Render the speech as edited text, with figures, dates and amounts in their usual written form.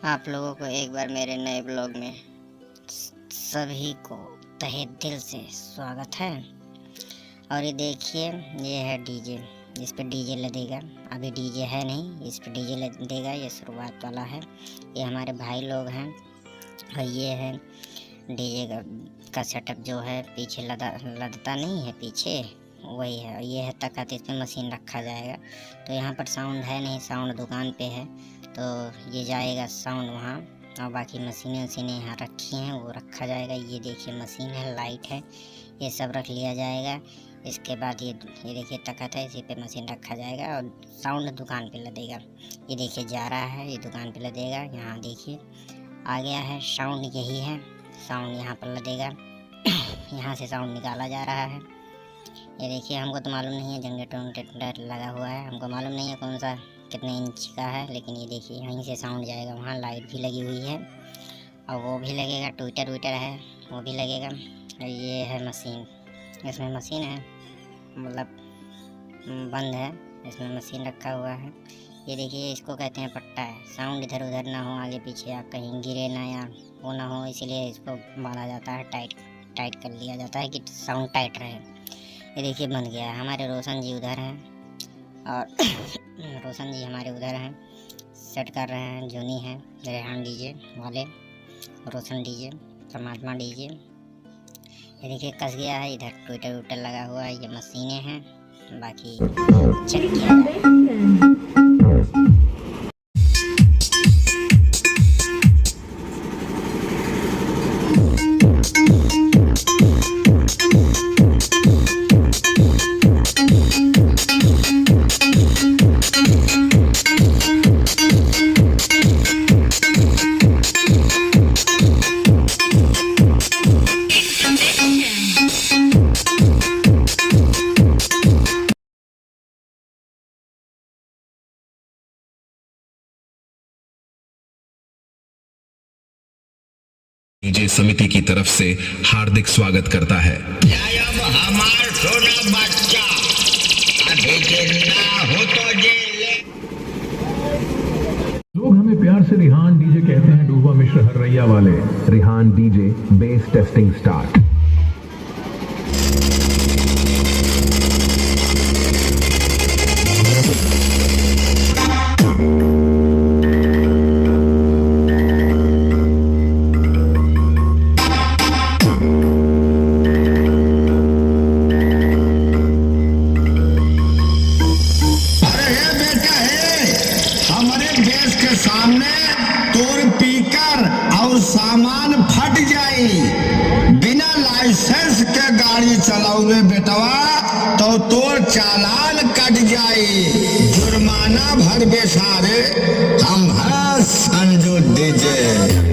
आप लोगों को एक बार मेरे नए ब्लॉग में सभी को तहे दिल से स्वागत है। और ये देखिए, ये है डीजे, जिस पे डीजे लदेगा। अभी डीजे है नहीं, इस पे डीजे लदेगा। ये शुरुआत वाला है। ये हमारे भाई लोग हैं और ये है डीजे का सेटअप जो है पीछे लदता नहीं है, पीछे वही है। ये है तख्त, इसमें मशीन रखा जाएगा। तो यहाँ पर साउंड है नहीं, साउंड दुकान पे है, तो ये जाएगा साउंड वहाँ। और बाकी मशीनें यहाँ रखी हैं, वो रखा जाएगा। ये देखिए मशीन है, लाइट है, ये सब रख लिया जाएगा। इसके बाद ये देखिए तख्त है, इसी पे मशीन रखा जाएगा और साउंड दुकान पे लदेगा। ये देखिए जा रहा है, ये दुकान पे लदेगा। यहाँ देखिए आ गया है साउंड, यही है साउंड, यहाँ पर लदेगा। यहाँ से साउंड निकाला जा रहा है। ये देखिए, हमको तो मालूम नहीं है, जनरेटर लगा हुआ है, हमको मालूम नहीं है कौन सा कितने इंच का है, लेकिन ये देखिए यहीं से साउंड जाएगा। वहाँ लाइट भी लगी हुई है और वो भी लगेगा, ट्विटर है वो भी लगेगा। और ये है मशीन, इसमें मशीन है, मतलब बंद है, इसमें मशीन रखा हुआ है। ये देखिए, इसको कहते हैं पट्टा है। साउंड इधर उधर ना हो, आगे पीछे आप कहीं गिरे ना या वो ना हो, इसीलिए इसको बांधा जाता है, टाइट कर लिया जाता है कि साउंड टाइट रहे। ये देखिए बन गया है। हमारे रोशन जी उधर हैं और रोशन जी हमारे उधर हैं, सेट कर रहे हैं। जूनी है, रेहान डीजे वाले, रोशन डीजे, परमात्मा डीजे। ये देखिए कस गया है, इधर ट्विटर लगा हुआ है। ये मशीनें हैं, बाकी चेक किया जाए। डीजे समिति की तरफ से हार्दिक स्वागत करता है। हमार सोना बच्चा अभी जिंदा हो तो लोग हमें प्यार से रिहान डीजे कहते हैं। डूबा मिश्र हर्रैया वाले। Rihan DJ base testing start. सामने तोर पीकर और सामान फट जाई। बिना लाइसेंस के गाड़ी चलाओगे बेटवा तो तोर चालान कट जाई, जुर्माना भर बेसारे। हम है संजू डीजे।